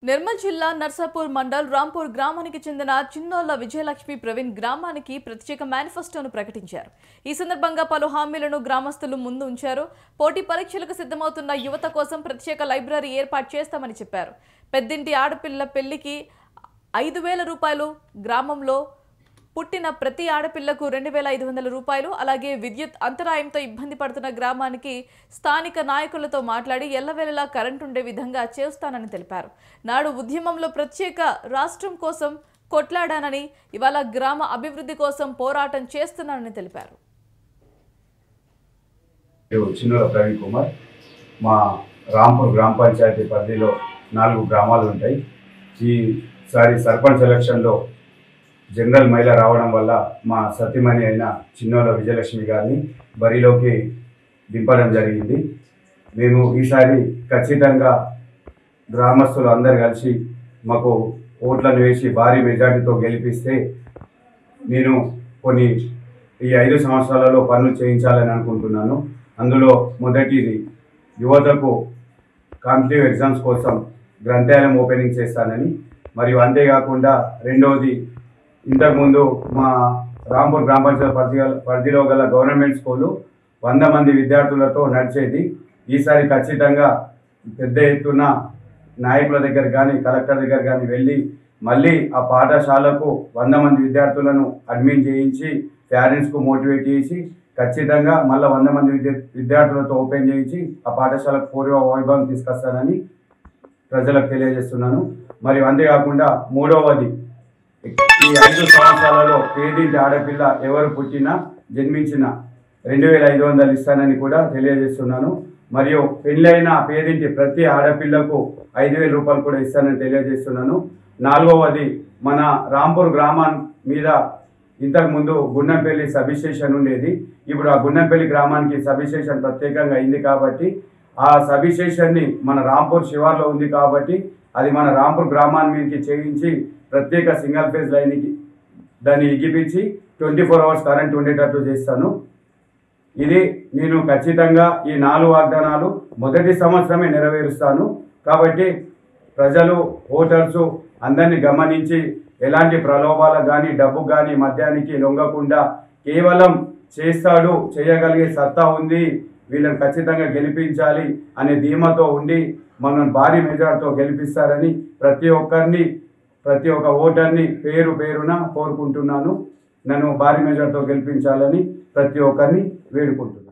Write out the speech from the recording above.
నిర్మల్ జిల్లా నర్సాపూర్ మండల్ రాంపూర్ గ్రామానికి చెందిన చిన్నోళ్ల విజయలక్ష్మి ప్రవీణ్ గ్రామానికి ప్రత్యేక మేనిఫెస్టోను ప్రకటించారు. ఈ సందర్భంగా పలు హామీలను గ్రామస్తులు ముందు ఉంచారు. పోటీ పరీక్షలకు సిద్ధమవుతున్న యువత కోసం ప్రత్యేక లైబ్రరీ ఏర్పాటు చేస్తామని చెప్పారు. పెద్దింటి ఆడపిల్ల పెళ్లికి 5,000 రూపాయలు, గ్రామంలో పుట్టిన ప్రతి ఆడపిల్లకు 2,500 రూపాయలు, అలాగే విద్యుత్ అంతరాయంతో ఇబ్బంది పడుతున్న గ్రామానికి స్థానిక నాయకులతో మాట్లాడి ఎల్లవేళలా కరెంటు ఉండే విధంగా చేస్తానని తెలిపారు. నాడు ఉద్యమంలో ప్రత్యేక రాష్ట్రం కోసం కొట్లాడానని, ఇవాళ గ్రామ అభివృద్ధి కోసం పోరాటం చేస్తున్నానని తెలిపారు. చిన్నోళ్ల ప్రవీణ్ కుమార్, మా రాంపూర్ గ్రామ పంచాయతీ పరిధిలో 4 గ్రామాలు ఉంటాయి. ఈసారి సర్పంచ్ ఎలక్షన్లో జనరల్ మహిళ రావడం వల్ల మా సతీమణి అయిన చిన్నోళ్ల విజయలక్ష్మి గారిని బరిలోకి దింపడం జరిగింది. మేము ఈసారి ఖచ్చితంగా గ్రామస్తులు అందరు కలిసి మాకు ఓట్లను వేసి భారీ మెజార్టీతో గెలిపిస్తే నేను కొన్ని ఈ 5 సంవత్సరాలలో పనులు చేయించాలని అనుకుంటున్నాను. అందులో మొదటిది యువతకు కాంపిటేటివ్ ఎగ్జామ్స్ కోసం గ్రంథాలయం ఓపెనింగ్ చేస్తానని, మరియు అంతేకాకుండా రెండవది ఇంతకుముందు మా రాంపూర్ గ్రామ పంచాయతీ పరిధిలో గల గవర్నమెంట్ స్కూలు 100 మంది విద్యార్థులతో నడిచేది. ఈసారి ఖచ్చితంగా పెద్ద ఎత్తున నాయకుల దగ్గర కానీ కలెక్టర్ దగ్గర కానీ వెళ్ళి మళ్ళీ ఆ పాఠశాలకు 100 మంది విద్యార్థులను అడ్మిట్ చేయించి పేరెంట్స్కు మోటివేట్ చేసి ఖచ్చితంగా మళ్ళీ 100 మంది విద్యార్థులతో ఓపెన్ చేయించి ఆ పాఠశాలకు పూర్వ వైభవం తీసుకొస్తానని ప్రజలకు తెలియజేస్తున్నాను. మరియు అంతేకాకుండా మూడవది, ఈ 5 సంవత్సరాలలో పేదింటి ఆడపిల్ల ఎవరు పుట్టినా జన్మించినా 2,500 ఇస్తానని కూడా తెలియజేస్తున్నాను. మరియు పెళ్ళైన పేదింటి ప్రతి ఆడపిల్లకు 5,000 రూపాయలు కూడా ఇస్తానని తెలియజేస్తున్నాను. నాలుగవది, మన రాంపూర్ గ్రామం మీద ఇంతకుముందు గుండంపల్లి సబ్స్టేషన్ ఉండేది. ఇప్పుడు ఆ గుండంపల్లి గ్రామానికి సబ్స్టేషన్ ప్రత్యేకంగా అయింది కాబట్టి ఆ సబ్స్టేషన్ని మన రాంపూర్ శివార్లో ఉంది కాబట్టి అది మన రాంపూర్ గ్రామాన్ని మీదకి చేయించి ప్రత్యేక సింగిల్ ఫేజ్ లైన్కి దాన్ని ఎగిపించి 24 అవర్స్ కరెంట్ ఉండేటట్లు చేస్తాను. ఇది నేను ఖచ్చితంగా ఈ 4 వాగ్దానాలు మొదటి సంవత్సరమే నెరవేరుస్తాను. కాబట్టి ప్రజలు, ఓటర్సు అందరినీ గమనించి ఎలాంటి ప్రలోభాలకు కానీ డబ్బుకు కానీ మద్యానికి లొంగకుండా కేవలం చేస్తాడు, చేయగలిగే సత్తా ఉంది, వీళ్ళని ఖచ్చితంగా గెలిపించాలి అనే ధీమాతో ఉండి మనం భారీ మెజార్టీతో గెలిపిస్తారని ప్రతి ఒక్క ఓటర్ని పేరు పేరున కోరుకుంటున్నాను. నన్ను భారీ మెజార్టీతో గెలిపించాలని ప్రతి ఒక్కరిని వేడుకుంటున్నాను.